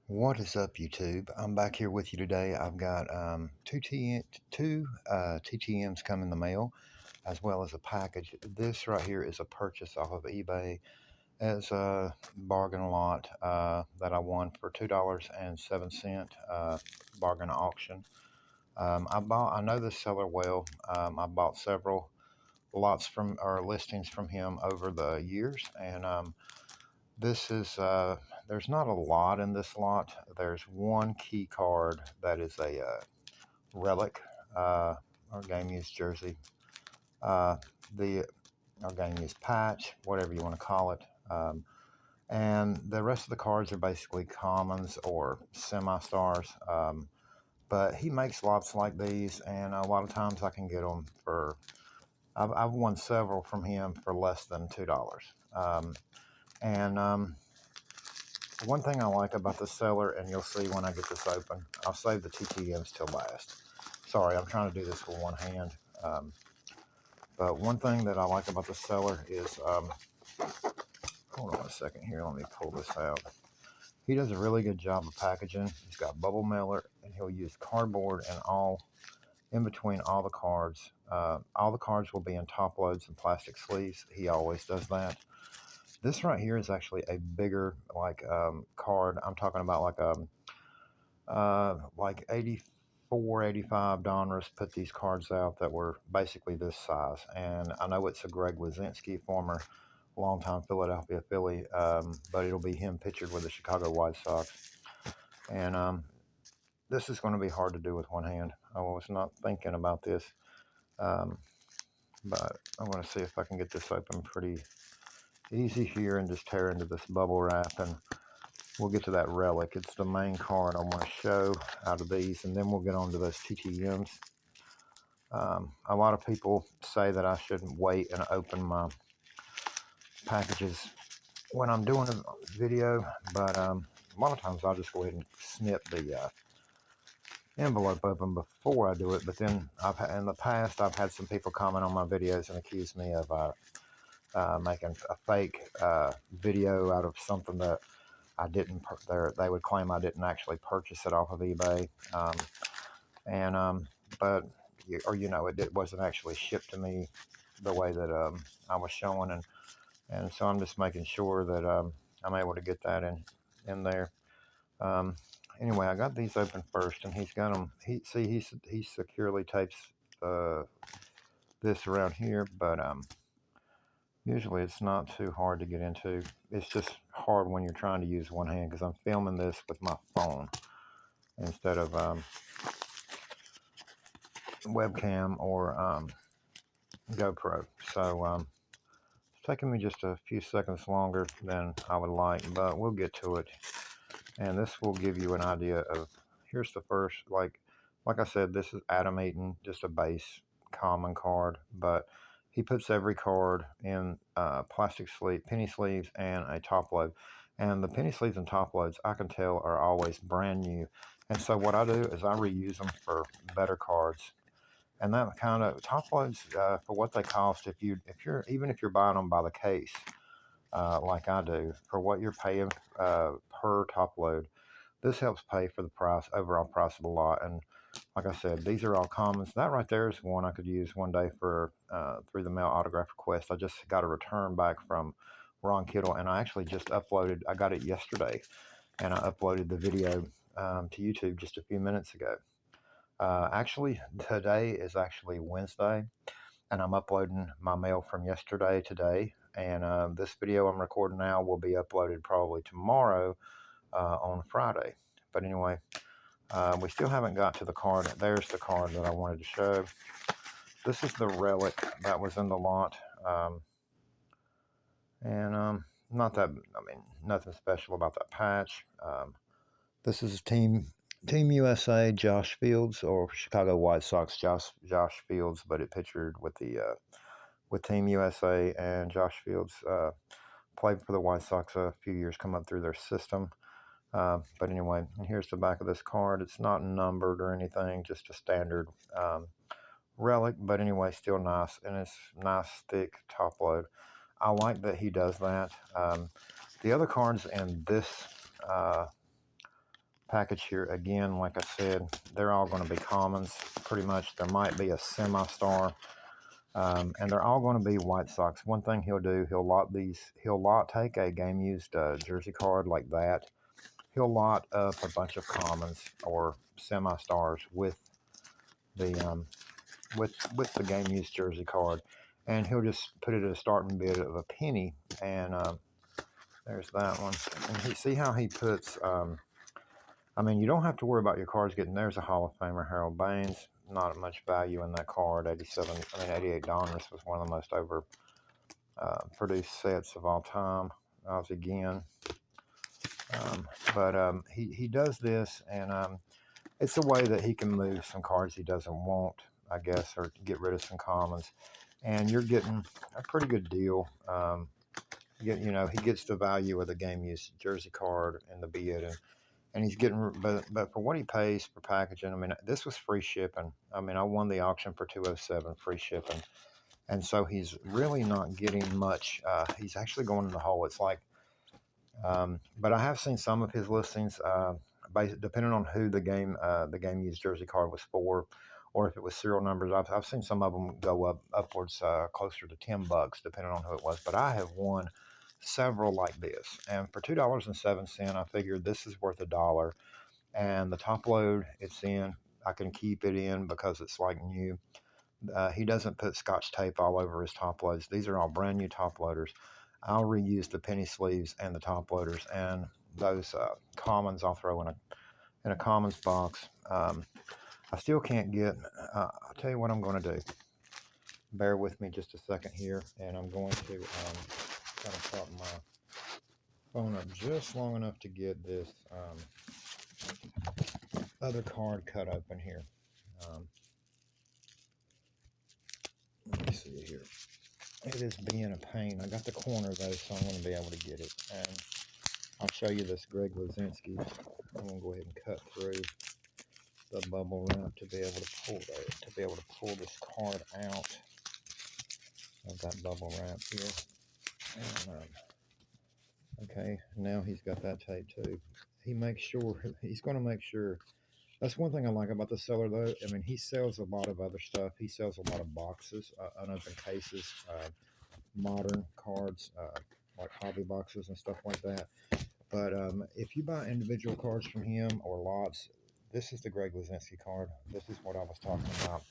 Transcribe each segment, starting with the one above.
What is up, YouTube? I'm back here with you today. I've got two TTMs come in the mail, as well as a package. This right here is a purchase off of eBay as a bargain lot that I won for $2.07 bargain auction. I know this seller well. I bought several lots from or listings from him over the years, and this is, there's not a lot in this lot. There's one key card that is a relic, or game used jersey. Uh, the or game used patch, whatever you want to call it. And the rest of the cards are basically commons or semi-stars. But he makes lots like these, and a lot of times I can get them for. I've won several from him for less than $2. And One thing I like about the seller, and you'll see when I get this open, I'll save the TTMs till last. Sorry, I'm trying to do this with one hand. But one thing that I like about the seller is, hold on a second here, let me pull this out. He does a really good job of packaging. He's got bubble mailer, and he'll use cardboard and all in between all the cards. All the cards will be in top loads and plastic sleeves. He always does that. This right here is actually a bigger card. I'm talking about like 84, 85 Donruss put these cards out that were basically this size. And I know it's a Greg Wazinski, former longtime Philadelphia Philly, but it'll be him pictured with the Chicago White Sox. And This is going to be hard to do with one hand. I was not thinking about this, but I'm going to see if I can get this open pretty easy here and just tear into this bubble wrap, and we'll get to that relic. It's the main card I want to show out of these, and then we'll get on to those TTMs. A lot of people say that I shouldn't wait and open my packages when I'm doing a video, but a lot of times I'll just go ahead and snip the envelope open before I do it. But then in the past, I've had some people comment on my videos and accuse me of making a fake video out of something that I didn't. They would claim I didn't actually purchase it off of eBay, but it wasn't actually shipped to me the way that I was showing, and so I'm just making sure that I'm able to get that in there. Anyway, I got these open first, and he's got them. He securely tapes this around here, but usually it's not too hard to get into. It's just hard when you're trying to use one hand, because I'm filming this with my phone instead of webcam or GoPro. So it's taking me just a few seconds longer than I would like, but we'll get to it. And this will give you an idea of, here's the first, like I said, this is Adam Eaton, just a base common card, but he puts every card in plastic sleeve, penny sleeves, and a top load. And the penny sleeves and top loads, I can tell, are always brand new. And so what I do is I reuse them for better cards. And that kind of top loads, for what they cost, if you're buying them by the case, like I do, for what you're paying per top load, this helps pay for the overall price of the lot. And like I said, these are all commons. That right there is one I could use one day for through the mail autograph request. I just got a return back from Ron Kittle, and I actually just uploaded. I got it yesterday, and I uploaded the video to YouTube just a few minutes ago. Actually, today is actually Wednesday, and I'm uploading my mail from yesterday today. And this video I'm recording now will be uploaded probably tomorrow on Friday. But anyway, we still haven't got to the card. There's the card that I wanted to show. This is the relic that was in the lot. Not that, nothing special about that patch. This is Team USA Josh Fields, or Chicago White Sox Josh Fields, but it pictured with with Team USA, and Josh Fields played for the White Sox a few years, come up through their system. But anyway, and here's the back of this card. It's not numbered or anything, just a standard relic, but anyway, still nice, and it's nice, thick top load. I like that he does that. The other cards in this package here. Again, like I said, they're all going to be commons pretty much. There might be a semi-star, and they're all going to be White Sox. One thing he'll do, he'll take a game used jersey card like that. He'll lot up a bunch of commons or semi-stars with the with the game used jersey card, and he'll just put it at a starting bid of a penny. And there's that one. And see how he puts. I mean, you don't have to worry about your cards getting. There's a Hall of Famer, Harold Baines. Not much value in that card. 88 Donruss was one of the most over produced sets of all time. Oz again. But he does this, and it's a way that he can move some cards he doesn't want, I guess, or get rid of some commons. And you're getting a pretty good deal. He gets the value of the game used jersey card and the bid, and he's getting, but for what he pays for packaging, I mean, this was free shipping. I mean, I won the auction for 207 free shipping, and so he's really not getting much. He's actually going in the hole. It's like, but I have seen some of his listings, depending on who the game used jersey card was for, or if it was serial numbers. I've seen some of them go upwards closer to $10, depending on who it was. But I have won several like this, and for $2.07, I figured this is worth $1. And the top load it's in, I can keep it in because it's like new. He doesn't put scotch tape all over his top loads. These are all brand new top loaders. I'll reuse the penny sleeves and the top loaders, and those commons I'll throw in a commons box. I still can't get. I'll tell you what I'm going to do. Bear with me just a second here, and I'm going to kind of prop my phone up just long enough to get this other card cut open here. Let me see here. It is being a pain. I got the corner though, so I'm going to be able to get it. And I'll show you this Greg Luzinski. I'm going to go ahead and cut through the bubble wrap to be able to pull this card out of that bubble wrap here. And, okay, now he's got that tape too. He's going to make sure. That's one thing I like about the seller, though. I mean, he sells a lot of other stuff. He sells a lot of boxes, unopened cases, modern cards, like hobby boxes and stuff like that. But if you buy individual cards from him or lots, this is the Greg Luzinski card. This is what I was talking about.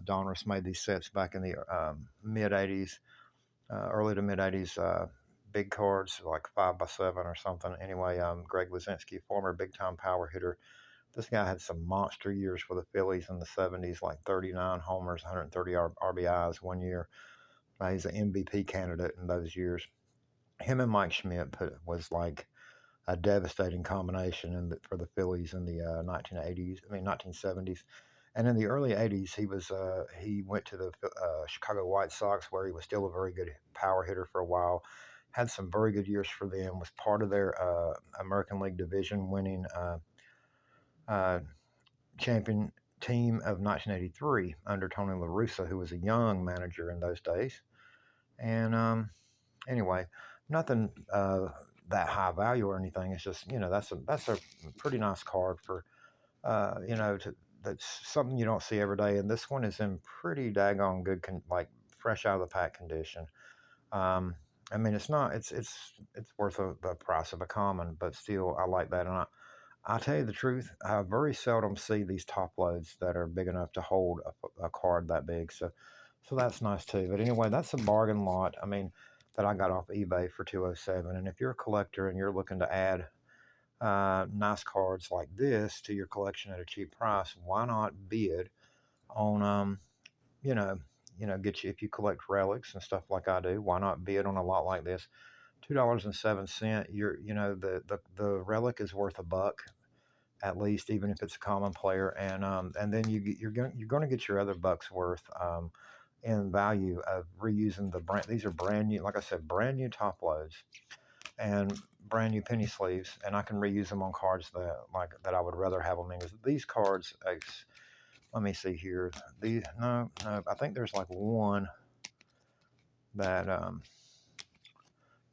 Donruss made these sets back in the mid 80s, early to mid 80s. Big cards like 5x7 or something. Anyway, Greg Luzinski, former big time power hitter. This guy had some monster years for the Phillies in the 70s, like 39 homers, 130 RBIs one year. He's an MVP candidate in those years. Him and Mike Schmidt was like a devastating combination for the Phillies in the 1970s. And in the early 80s, he went to the Chicago White Sox, where he was still a very good power hitter for a while. Had some very good years for them. Was part of their American League division winning champion team of 1983 under Tony La Russa, who was a young manager in those days. And anyway, nothing that high value or anything. It's just, that's a pretty nice card for that's something you don't see every day. And this one is in pretty daggone good like fresh out of the pack condition. I mean, it's worth the price of a common, but still I like that. And I'll tell you the truth, I very seldom see these top loads that are big enough to hold a card that big. So that's nice too. But anyway, that's a bargain lot. I mean, that I got off eBay for 207. And if you're a collector and you're looking to add nice cards like this to your collection at a cheap price, why not bid on get you, if you collect relics and stuff like I do, why not bid on a lot like this? $2.07. The relic is worth $1 at least, even if it's a common player, and then you're going to get your other bucks worth in value of reusing the brand. These are brand new, like I said, brand new top loads and brand new penny sleeves, and I can reuse them on cards that I would rather have them in. Because these cards, let me see here. I think there's like one that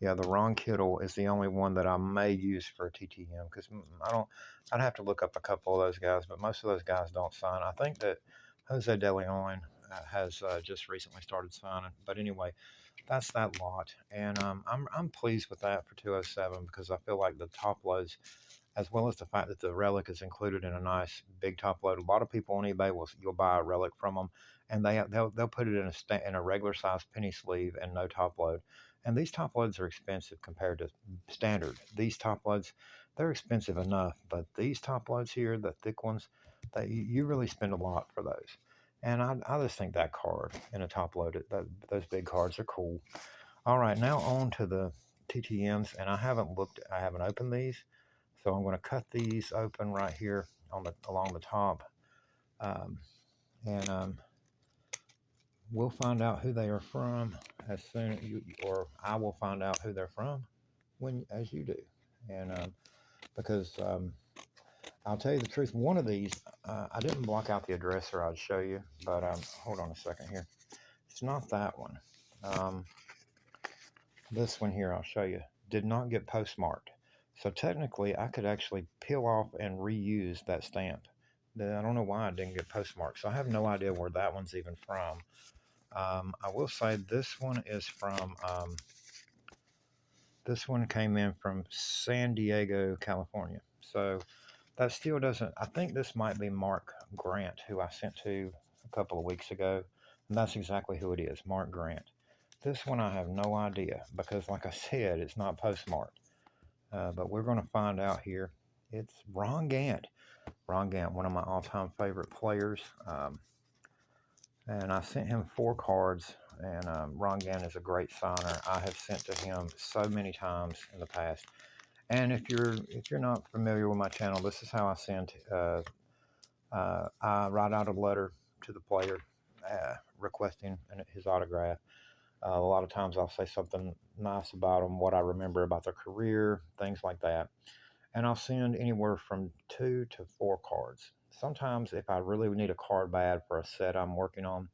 Yeah, the Ron Kittle is the only one that I may use for a TTM because I don't. I'd have to look up a couple of those guys, but most of those guys don't sign. I think that Jose De Leon has just recently started signing. But anyway, that's that lot, and I'm pleased with that for 207 because I feel like the top loads, as well as the fact that the relic is included in a nice big top load. A lot of people on eBay will you'll buy a relic from them, and they'll put it in in a regular size penny sleeve and no top load. And these top loads are expensive compared to standard. These top loads, they're expensive enough, but these top loads here, the thick ones, that you really spend a lot for those. And I just think that card in a top load, those big cards are cool. All right, now on to the TTMs, and I haven't opened these, so I'm going to cut these open right here on the along the top, um, and we'll find out who they are from as soon you or I will find out who they're from when as you do, and because I'll tell you the truth, one of these I didn't block out the address or I'd show you, but hold on a second here. It's not that one. Um, This one here, I'll show you, did not get postmarked. So technically, I could actually peel off and reuse that stamp. I don't know why it didn't get postmarked. So I have no idea where that one's even from. I will say this one is from, this one came in from San Diego, California. So that still doesn't, I think this might be Mark Grant, who I sent to a couple of weeks ago. And that's exactly who it is, Mark Grant. This one I have no idea because, like I said, it's not postmarked. But we're going to find out here. It's Ron Gant. Ron Gant, one of my all-time favorite players. And I sent him 4 cards. And Ron Gant is a great signer. I have sent to him so many times in the past. And if you're not familiar with my channel, this is how I send. I write out a letter to the player requesting his autograph. A lot of times I'll say something nice about them, what I remember about their career, things like that. And I'll send anywhere from 2 to 4 cards. Sometimes, if I really need a card bad for a set I'm working on,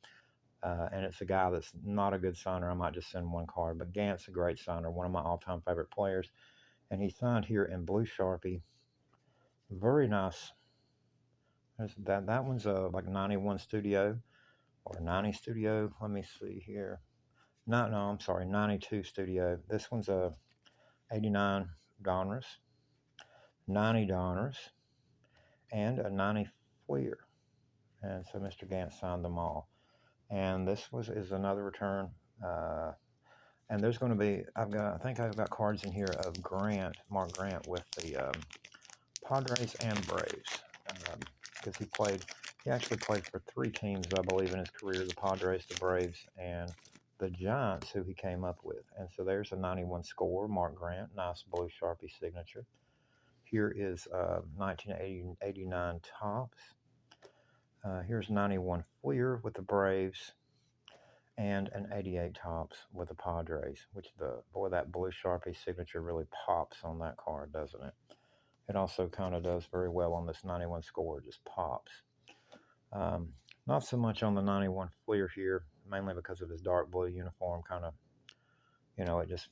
and it's a guy that's not a good signer, I might just send 1 card. But Gant's a great signer, one of my all-time favorite players, and he signed here in blue Sharpie. Very nice. That one's a like 91 Studio or 90 Studio. Let me see here. No, I'm sorry, 92 Studio. This one's a 89 Donruss, 90 Donruss, and a 90 Fleer. And so Mr. Gant signed them all. And this is another return. Uh, and there's going to be I think I've got cards in here of Mark Grant with the Padres and Braves because he actually played for 3 teams I believe in his career: the Padres, the Braves, and the Giants, who he came up with. And so there's a 91 score, Mark Grant, nice blue Sharpie signature. Here is 1989 Topps. Here's 91 Fleer with the Braves and an 88 Topps with the Padres, which boy, that blue Sharpie signature really pops on that card, doesn't it? It also kind of does very well on this 91 score, it just pops. Not so much on the 91 Fleer here, mainly because of his dark blue uniform, kind of, it just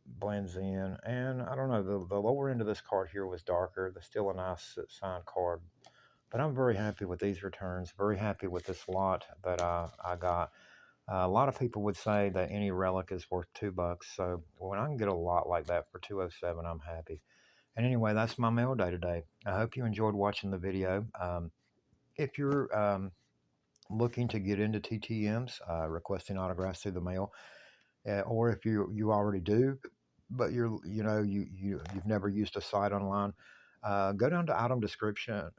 blends in. And I don't know, the lower end of this card here was darker. There's still a nice signed card. But I'm very happy with these returns, very happy with this lot that I got. A lot of people would say that any relic is worth $2. So when I can get a lot like that for 207, I'm happy. And anyway, that's my mail day today. I hope you enjoyed watching the video. If you're looking to get into TTMs, requesting autographs through the mail, or if you already do, but you've never used a site online, go down to item description.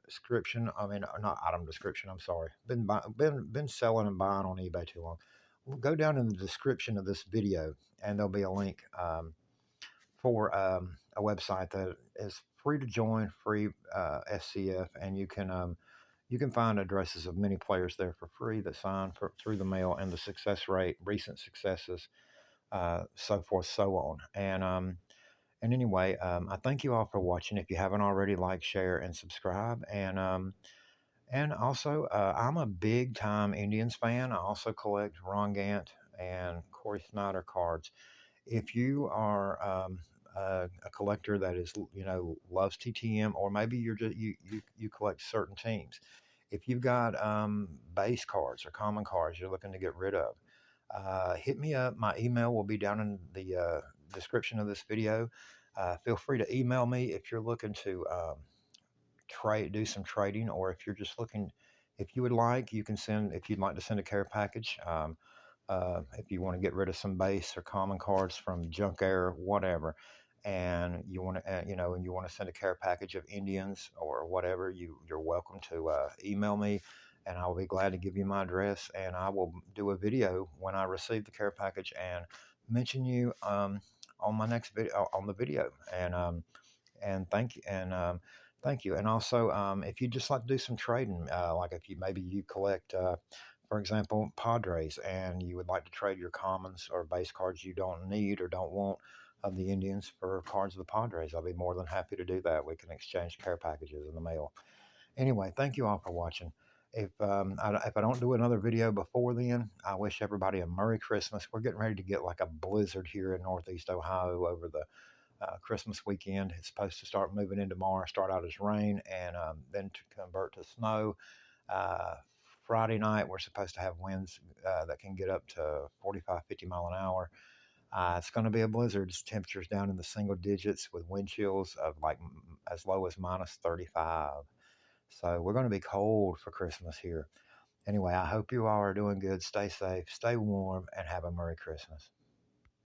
I mean, not item description. I'm sorry. Been selling and buying on eBay too long. Go down in the description of this video, and there'll be a link for a website that is free to join, free SCF, and you can find addresses of many players there for free that sign through the mail, and the success rate, recent successes, so forth, so on. And anyway, I thank you all for watching. If you haven't already, like, share, and subscribe. And also, I'm a big time Indians fan. I also collect Ron Gant and Corey Snyder cards. If you are a collector that is, loves TTM, or maybe you collect certain teams. If you've got base cards or common cards you're looking to get rid of, hit me up. My email will be down in the description of this video. Feel free to email me if you're looking to trade, do some trading, or if you're just looking, if you would like, you can send, if you'd like to send a care package. If you want to get rid of some base or common cards from junk air, whatever, and you want to, and you want to send a care package of Indians or whatever, you're welcome to email me, and I'll be glad to give you my address, and I will do a video when I receive the care package and mention you on my next video, on the video, and thank you. And also, if you just like to do some trading, like if you maybe you collect, for example, Padres, and you would like to trade your commons or base cards you don't need or don't want of the Indians for cards of the Padres, I'll be more than happy to do that. We can exchange care packages in the mail. Anyway, thank you all for watching. If I don't do another video before then, I wish everybody a Merry Christmas. We're getting ready to get like a blizzard here in Northeast Ohio over the Christmas weekend. It's supposed to start moving in tomorrow, start out as rain, and then to convert to snow. Uh, Friday night, we're supposed to have winds that can get up to 45, 50 mile an hour. It's going to be a blizzard. Temperatures down in the single digits with wind chills of like as low as minus 35. So we're going to be cold for Christmas here. Anyway, I hope you all are doing good. Stay safe, stay warm, and have a Merry Christmas.